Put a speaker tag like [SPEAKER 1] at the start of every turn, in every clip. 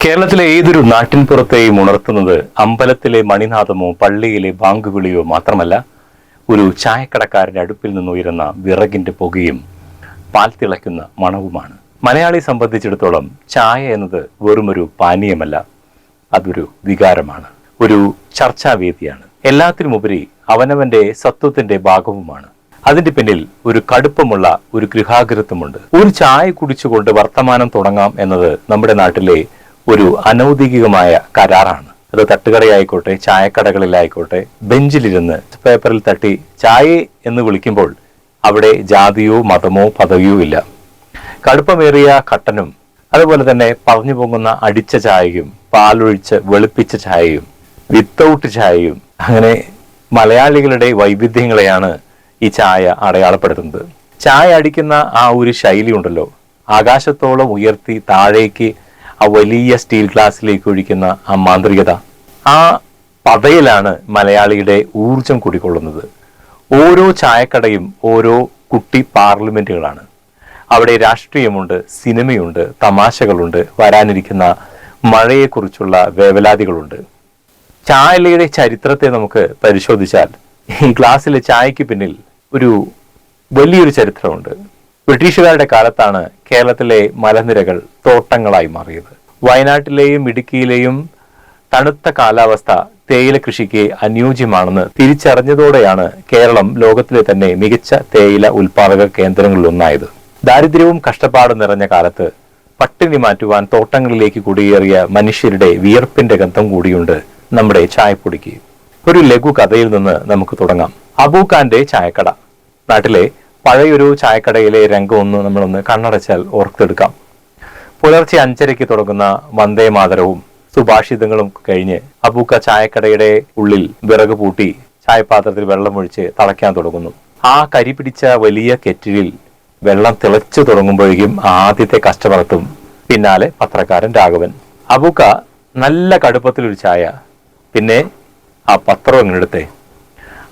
[SPEAKER 1] കേരളത്തിലെ ഏതൊരു നാട്ടിൻപുറത്തെയും ഉണർത്തുന്നത് അമ്പലത്തിലെ മണിനാഥമോ പള്ളിയിലെ ബാങ്കുവിളിയോ മാത്രമല്ല, ഒരു ചായക്കടക്കാരന്റെ അടുപ്പിൽ നിന്നുയരുന്ന വിറകിന്റെ പുകയും പാൽ തിളയ്ക്കുന്ന മണവുമാണ്. മലയാളിയെ സംബന്ധിച്ചിടത്തോളം ചായ എന്നത് വെറുമൊരു പാനീയമല്ല, അതൊരു വികാരമാണ്, ഒരു ചർച്ചാവേദിയാണ്. എല്ലാത്തിനുമുപരി അവനവന്റെ സത്വത്തിന്റെ ഭാഗവുമാണ്. അതിന്റെ പിന്നിൽ ഒരു കടുപ്പമുള്ള ഒരു ഗൃഹാഗ്രഹമുണ്ട്. ഒരു ചായ കുടിച്ചുകൊണ്ട് വർത്തമാനം തുടങ്ങാം എന്നത് നമ്മുടെ നാട്ടിലെ ഒരു അനൗദ്യോഗികമായ കരാറാണ്. അത് തട്ടുകടയായിക്കോട്ടെ, ചായക്കടകളിലായിക്കോട്ടെ, ബെഞ്ചിലിരുന്ന് പേപ്പറിൽ തട്ടി ചായ എന്ന് വിളിക്കുമ്പോൾ അവിടെ ജാതിയോ മതമോ പദവിയോ ഇല്ല. കടുപ്പമേറിയ കട്ടനും അതുപോലെ തന്നെ പറഞ്ഞു പൊങ്ങുന്ന അടിച്ച ചായയും പാലൊഴിച്ച് വെളുപ്പിച്ച ചായയും വിത്തൗട്ട് ചായയും, അങ്ങനെ മലയാളികളുടെ വൈവിധ്യങ്ങളെയാണ് ഈ ചായ അടയാളപ്പെടുത്തുന്നത്. ചായ അടിക്കുന്ന ആ ഒരു ശൈലി ഉണ്ടല്ലോ, ആകാശത്തോളം ഉയർത്തി താഴേക്ക് ആ വലിയ സ്റ്റീൽ ഗ്ലാസ്സിലേക്ക് ഒഴിക്കുന്ന ആ മാന്ത്രികത, ആ പതയിലാണ് മലയാളിയുടെ ഊർജം കുടികൊള്ളുന്നത്. ഓരോ ചായക്കടയും ഓരോ കുട്ടി പാർലമെന്റുകളാണ്. അവിടെ രാഷ്ട്രീയമുണ്ട്, സിനിമയുണ്ട്, തമാശകളുണ്ട്, വരാനിരിക്കുന്ന മഴയെക്കുറിച്ചുള്ള വേവലാതികളുണ്ട്. ചായലയുടെ ചരിത്രത്തെ നമുക്ക് പരിശോധിച്ചാൽ ഈ ഗ്ലാസ്സിലെ ചായയ്ക്ക് പിന്നിൽ ഒരു വലിയൊരു ചരിത്രമുണ്ട്. ബ്രിട്ടീഷുകാരുടെ കാലത്താണ് കേരളത്തിലെ മലനിരകൾ തോട്ടങ്ങളായി മാറിയത്. വയനാട്ടിലെയും ഇടുക്കിയിലെയും തണുത്ത കാലാവസ്ഥ തേയില കൃഷിക്ക് അനുയോജ്യമാണെന്ന് തിരിച്ചറിഞ്ഞതോടെയാണ് കേരളം ലോകത്തിലെ തന്നെ മികച്ച തേയില ഉൽപാദക കേന്ദ്രങ്ങളിലൊന്നായത്. ദാരിദ്ര്യവും കഷ്ടപ്പാടും നിറഞ്ഞ കാലത്ത് പട്ടിണി മാറ്റുവാൻ തോട്ടങ്ങളിലേക്ക് കുടിയേറിയ മനുഷ്യരുടെ വിയർപ്പിന്റെ ഗന്ധം കൂടിയുണ്ട് നമ്മുടെ ചായപ്പൊടിക്ക്. ഒരു ലഘു കഥയിൽ നിന്ന് നമുക്ക് തുടങ്ങാം. അബൂഖാന്റെ ചായക്കട. നാട്ടിലെ പഴയൊരു ചായക്കടയിലെ രംഗമൊന്ന് നമ്മളൊന്ന് കണ്ണടച്ചാൽ ഓർത്തെടുക്കാം. പുലർച്ചെ 5:30 തുടങ്ങുന്ന വന്ദേ മാതരവും സുഭാഷിതങ്ങളും കഴിഞ്ഞ് അബൂക്ക ചായക്കടയുടെ ഉള്ളിൽ വിറക് പൂട്ടി ചായപാത്രത്തിൽ വെള്ളമൊഴിച്ച് തിളയ്ക്കാൻ തുടങ്ങുന്നു. ആ കരി പിടിച്ച വലിയ കെറ്റിലിൽ വെള്ളം തിളച്ചു തുടങ്ങുമ്പോഴേക്കും ആദ്യത്തെ കസ്റ്റമർ എത്തും. പിന്നാലെ പത്രക്കാരൻ രാഘവൻ. അബൂക്ക നല്ല കടുപ്പത്തിലൊരു ചായ, പിന്നെ ആ പത്രം എങ്ങനെടുത്തേ.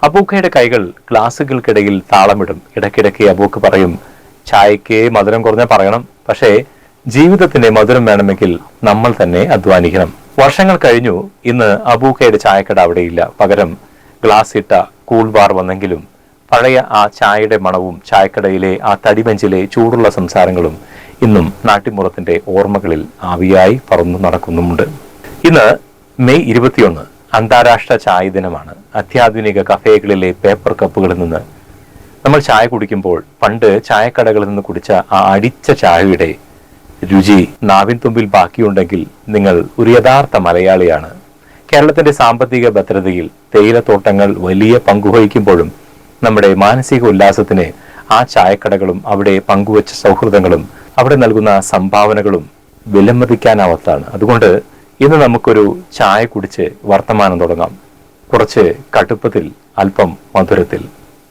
[SPEAKER 1] അബൂക്കയുടെ കൈകൾ ഗ്ലാസുകൾക്കിടയിൽ താളമിടും. ഇടയ്ക്കിടയ്ക്ക് അബൂക്ക പറയും, ചായക്ക് മധുരം കുറഞ്ഞ പറയണം, പക്ഷേ ജീവിതത്തിന് മധുരം വേണമെങ്കിൽ നമ്മൾ തന്നെ അധ്വാനിക്കണം. വർഷങ്ങൾ കഴിഞ്ഞു. ഇന്ന് അബൂക്കയുടെ ചായക്കട അവിടെയില്ല. പകരം ഗ്ലാസ് ഇട്ട കൂൾ ബാർ വന്നെങ്കിലും പഴയ ആ ചായയുടെ മണവും ചായക്കടയിലെ ആ തടിബെഞ്ചിലെ ചൂടുള്ള സംസാരങ്ങളും ഇന്നും നാട്ടിൻപുറത്തിന്റെ ഓർമ്മകളിൽ ആവിയായി പറന്നു നടക്കുന്നുമുണ്ട്. ഇന്ന് മെയ് 21 അന്താരാഷ്ട്ര ചായ ദിനമാണ്. അത്യാധുനിക കഫേകളിലെ പേപ്പർ കപ്പുകളിൽ നിന്ന് നമ്മൾ ചായ കുടിക്കുമ്പോൾ പണ്ട് ചായക്കടകളിൽ നിന്ന് കുടിച്ച ആ അടിച്ച ചായയുടെ രുചി നാവിൻ തുമ്പിൽ ബാക്കിയുണ്ടെങ്കിൽ നിങ്ങൾ ഒരു യഥാർത്ഥ മലയാളിയാണ്. കേരളത്തിന്റെ സാമ്പത്തിക ഭദ്രതയിൽ തേയിലത്തോട്ടങ്ങൾ വലിയ പങ്കുവഹിക്കുമ്പോഴും നമ്മുടെ മാനസിക ഉല്ലാസത്തിന് ആ ചായക്കടകളും അവിടെ പങ്കുവച്ച സൗഹൃദങ്ങളും അവിടെ നൽകുന്ന സംഭാവനകളും വിലമതിക്കാനാവാത്തതാണ്. അതുകൊണ്ട് ഇന്ന് നമുക്കൊരു ചായ കുടിച്ച് വർത്തമാനം തുടങ്ങാം. കുറച്ച് കടുപ്പത്തിൽ, അല്പം മധുരത്തിൽ.